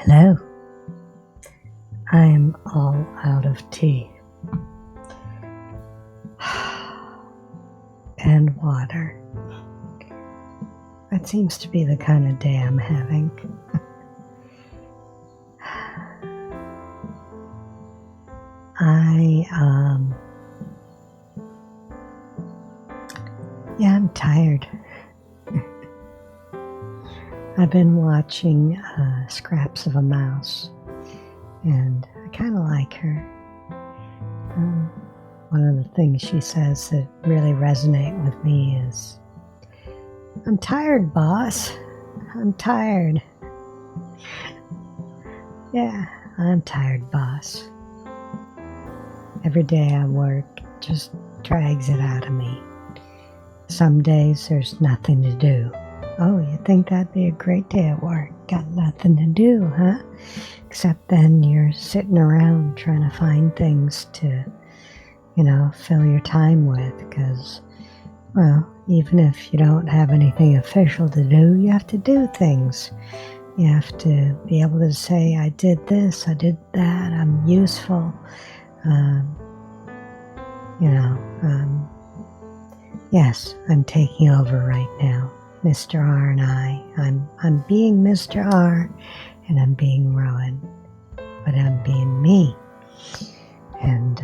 Hello. I'm all out of tea and water. That seems to be the kind of day I'm having. I'm tired. I've been watching Scraps of a Mouse, and I kind of like her. One of the things she says that really resonate with me is, "I'm tired, boss. I'm tired." Yeah, I'm tired, boss. Every day I work just drags it out of me. Some days there's nothing to do. Oh, you think that'd be a great day at work? Got nothing to do, huh? Except then you're sitting around trying to find things to, fill your time with, because, well, even if you don't have anything official to do, you have to do things. You have to be able to say, I did this, I did that, I'm useful. Yes, I'm taking over right now. Mr. R and I'm being Mr. R, and I'm being Rowan, but I'm being me. And,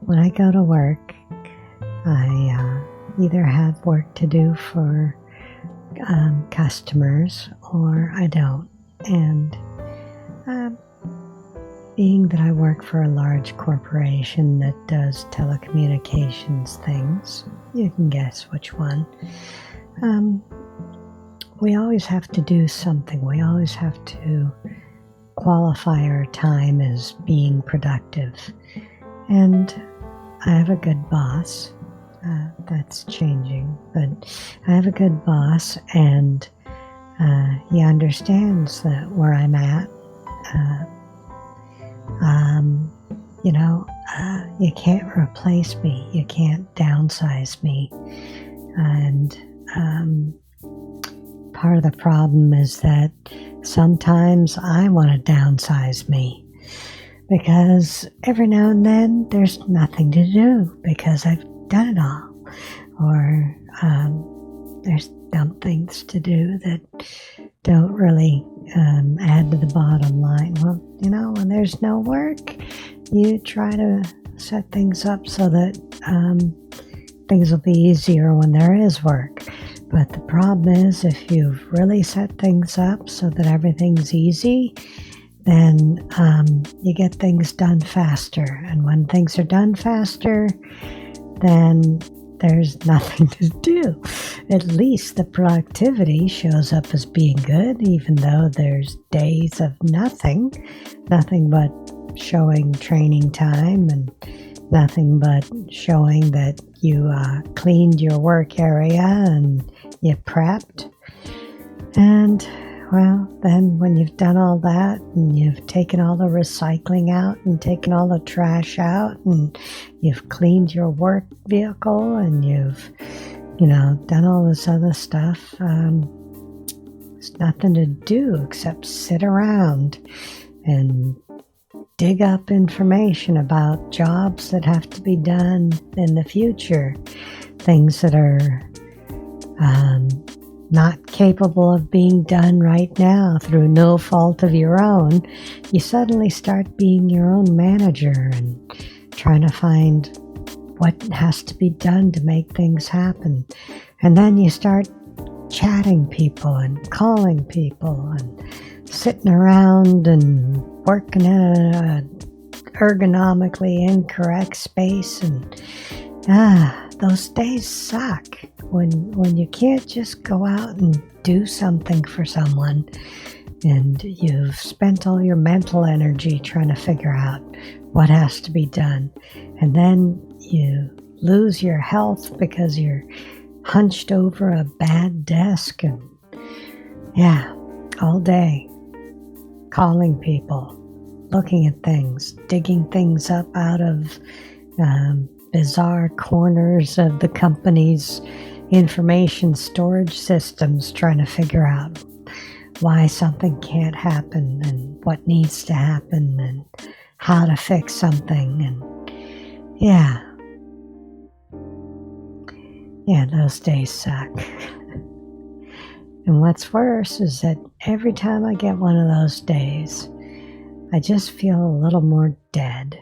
when I go to work, I either have work to do for customers or I don't. And being that I work for a large corporation that does telecommunications things, you can guess which one. We always have to do something. We always have to qualify our time as being productive. And I have a good boss. That's changing, but I have a good boss, and he understands that where I'm at, you can't replace me. You can't downsize me. And part of the problem is that sometimes I want to downsize me, because every now and then there's nothing to do because I've done it all. Or there's dumb things to do that don't really add to the bottom line. Well, when there's no work, you try to set things up so that things will be easier when there is work. But the problem is, if you've really set things up so that everything's easy, then you get things done faster. And when things are done faster, then there's nothing to do. At least the productivity shows up as being good, even though there's days of nothing but showing training time and nothing but showing that you cleaned your work area and you prepped. And, well, then when you've done all that and you've taken all the recycling out and taken all the trash out and you've cleaned your work vehicle and you've, done all this other stuff, there's nothing to do except sit around and dig up information about jobs that have to be done in the future, things that are not capable of being done right now through no fault of your own. You suddenly start being your own manager and trying to find what has to be done to make things happen. And then you start chatting people and calling people and sitting around and working in a ergonomically incorrect space. And those days suck when you can't just go out and do something for someone, and you've spent all your mental energy trying to figure out what has to be done, and then you lose your health because you're hunched over a bad desk, and all day calling people, looking at things, digging things up out of bizarre corners of the company's information storage systems, trying to figure out why something can't happen and what needs to happen and how to fix something. And yeah, those days suck. And what's worse is that every time I get one of those days, I just feel a little more dead.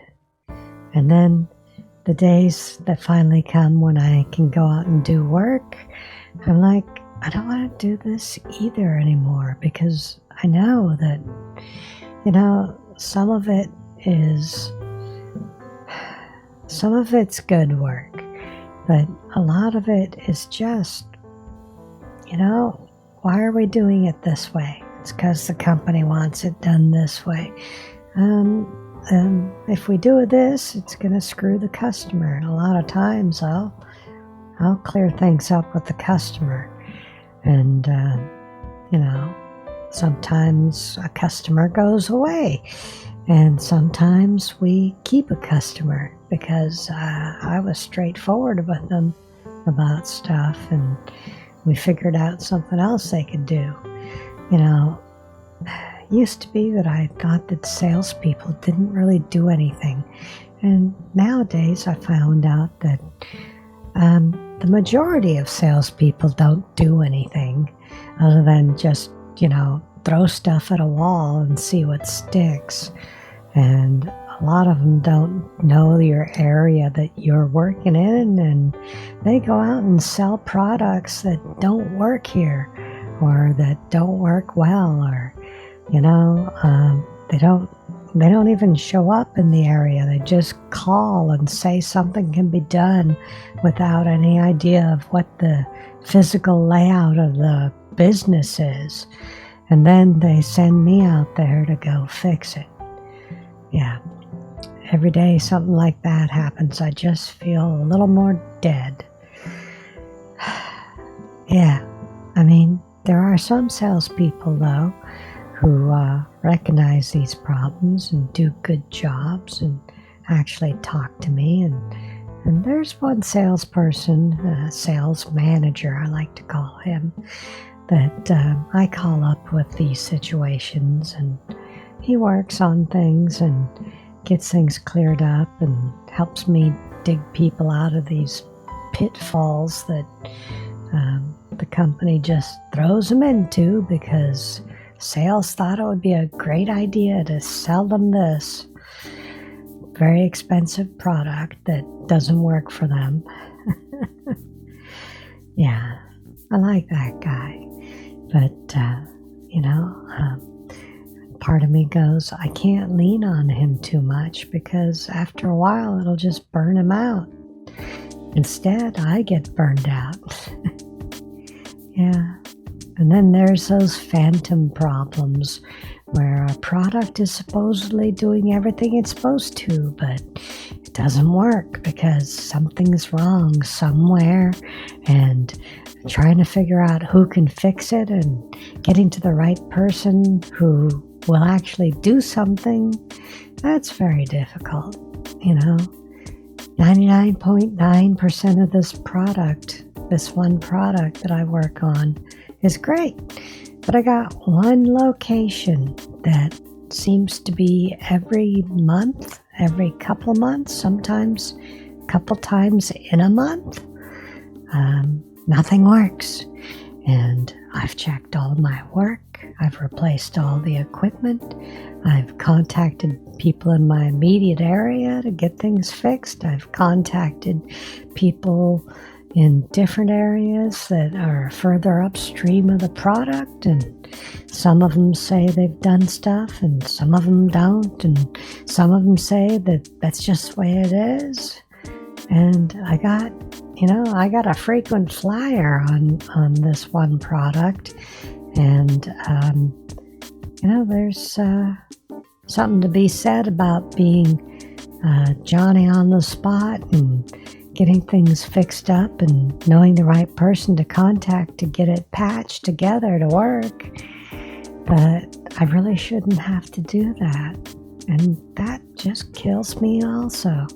And then the days that finally come when I can go out and do work, I'm like, I don't want to do this either anymore, because I know that, some of it's good work, but a lot of it is just, why are we doing it this way? It's because the company wants it done this way. If we do this, it's going to screw the customer. And a lot of times I'll clear things up with the customer. And, sometimes a customer goes away. And sometimes we keep a customer because I was straightforward with them about stuff, and we figured out something else they could do. It used to be that I thought that salespeople didn't really do anything. And nowadays I found out that the majority of salespeople don't do anything other than just, throw stuff at a wall and see what sticks. And a lot of them don't know your area that you're working in, and they go out and sell products that don't work here or that don't work well, or, they don't even show up in the area. They just call and say something can be done without any idea of what the physical layout of the business is. And then they send me out there to go fix it. Yeah. Every day something like that happens, I just feel a little more dead. Yeah. There are some salespeople, though, who recognize these problems and do good jobs and actually talk to me. And there's one salesperson, sales manager, I like to call him, that I call up with these situations, and he works on things and gets things cleared up and helps me dig people out of these pitfalls that the company just throws them into because sales thought it would be a great idea to sell them this very expensive product that doesn't work for them. Yeah, I like that guy. But, part of me goes, I can't lean on him too much because after a while it'll just burn him out. Instead, I get burned out. Yeah. And then there's those phantom problems where a product is supposedly doing everything it's supposed to, but it doesn't work because something's wrong somewhere, and trying to figure out who can fix it and getting to the right person who will actually do something, that's very difficult, 99.9% of this one product that I work on is great, but I got one location that seems to be every month, every couple of months, sometimes a couple times in a month, nothing works. And I've checked all my work, I've replaced all the equipment, I've contacted people in my immediate area to get things fixed, I've contacted people in different areas that are further upstream of the product, and some of them say they've done stuff and some of them don't, and some of them say that that's just the way it is. And I got a frequent flyer on this one product, and there's something to be said about being Johnny on the spot and getting things fixed up and knowing the right person to contact to get it patched together to work. But I really shouldn't have to do that. And that just kills me also.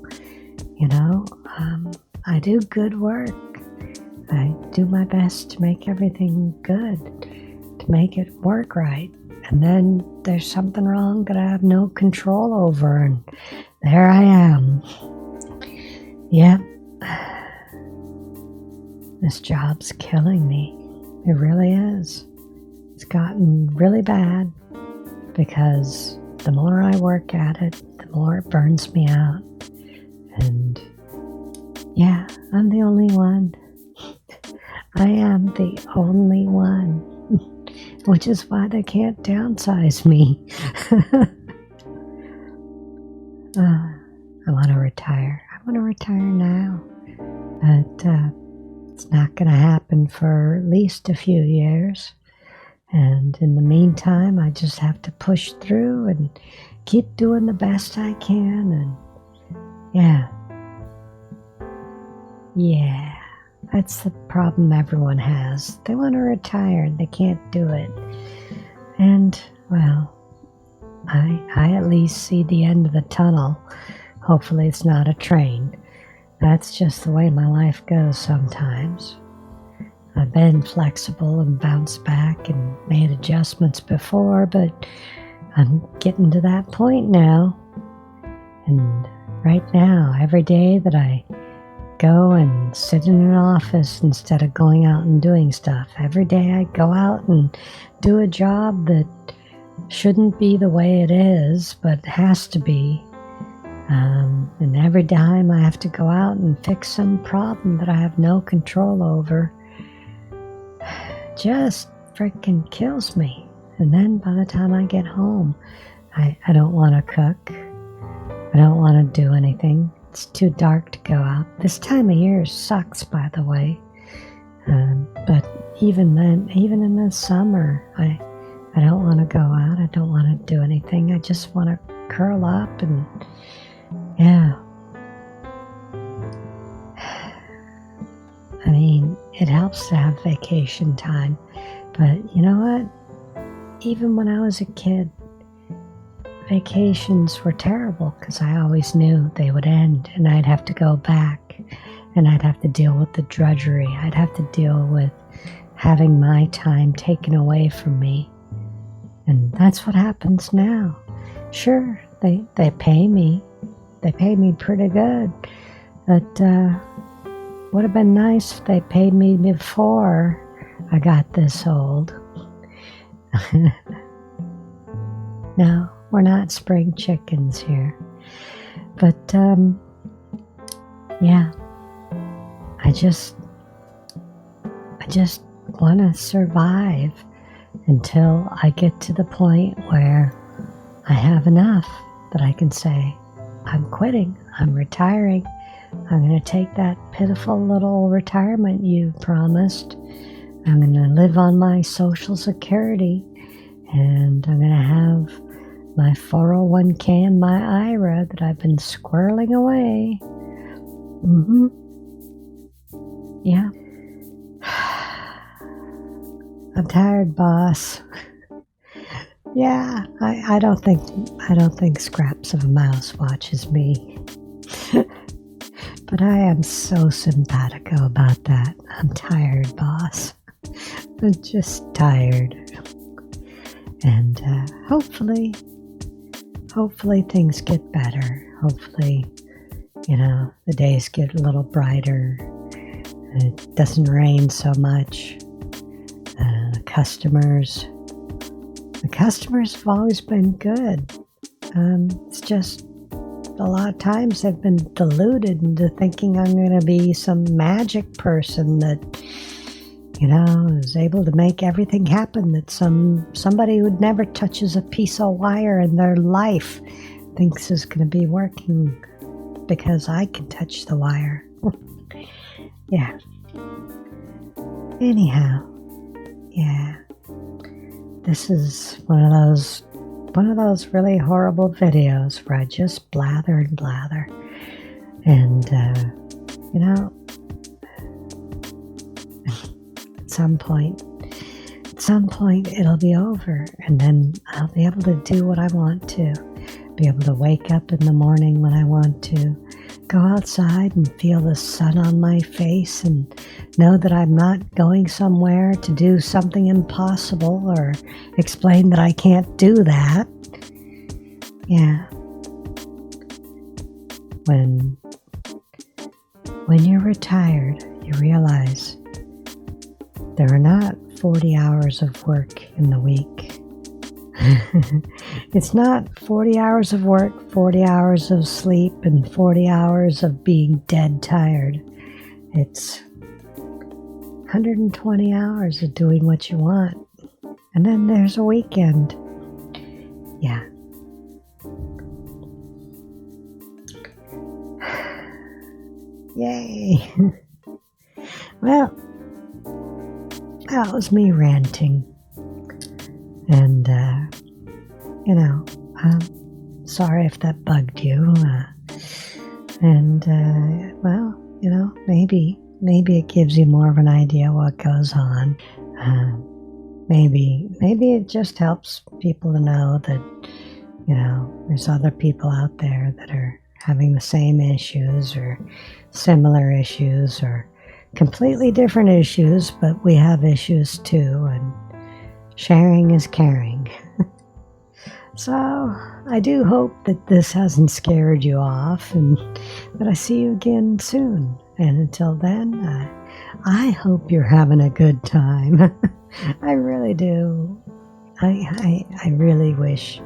I do good work. I do my best to make everything good, to to make it work right. And then there's something wrong that I have no control over, and there I am. Yep. This job's killing me. It really is. It's gotten really bad because the more I work at it, the more it burns me out. And yeah, I'm the only one. I am the only one, which is why they can't downsize me. I want to retire. I want to retire now, but it's not going to happen for at least a few years. And in the meantime, I just have to push through and keep doing the best I can. And yeah, that's the problem everyone has. They want to retire and they can't do it. And, well, I at least see the end of the tunnel. Hopefully it's not a train. That's just the way my life goes sometimes. I've been flexible and bounced back and made adjustments before, but I'm getting to that point now. And right now, every day that I go and sit in an office instead of going out and doing stuff, every day I go out and do a job that shouldn't be the way it is, but has to be. And every time I have to go out and fix some problem that I have no control over, just freaking kills me. And then by the time I get home, I don't want to cook. I don't want to do anything. It's too dark to go out. This time of year sucks, by the way. But even then, even in the summer, I don't want to go out. I don't want to do anything. I just want to curl up and, yeah. I mean, it helps to have vacation time. But you know what? Even when I was a kid, vacations were terrible because I always knew they would end and I'd have to go back and I'd have to deal with the drudgery. I'd have to deal with having my time taken away from me. And that's what happens now. Sure, they pay me. They pay me pretty good. But would have been nice if they paid me before I got this old. No, we're not spring chickens here. But yeah, I just want to survive until I get to the point where I have enough that I can say, I'm quitting, I'm retiring, I'm going to take that pitiful little retirement you promised, I'm going to live on my Social Security, and I'm going to have my 401k and my IRA that I've been squirreling away. Yeah. I'm tired, boss. Yeah, I don't think Scraps of a Mouse watches me. But I am so simpatico about that. I'm tired, boss. I'm just tired. And hopefully things get better. Hopefully, the days get a little brighter. It doesn't rain so much. The customers have always been good. It's just a lot of times they've been deluded into thinking I'm going to be some magic person that, is able to make everything happen, that somebody who never touches a piece of wire in their life thinks is going to be working because I can touch the wire. Yeah. Anyhow, yeah. This is one of those really horrible videos where I just blather and blather. And, at some point it'll be over, and then I'll be able to do what I want to. Be able to wake up in the morning when I want to, go outside and feel the sun on my face and know that I'm not going somewhere to do something impossible or explain that I can't do that. Yeah. When you're retired, you realize there are not 40 hours of work in the week. It's not 40 hours of work, 40 hours of sleep, and 40 hours of being dead tired. It's 120 hours of doing what you want. And then there's a weekend. Yeah. Yay. Well, that was me ranting. And, I'm sorry if that bugged you. Maybe it gives you more of an idea what goes on. Maybe it just helps people to know that, there's other people out there that are having the same issues or similar issues or completely different issues, but we have issues too, and sharing is caring. So I do hope that this hasn't scared you off and that I see you again soon. And until then, I hope you're having a good time. I really do. I really wish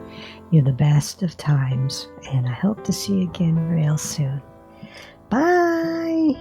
you the best of times, and I hope to see you again real soon. Bye!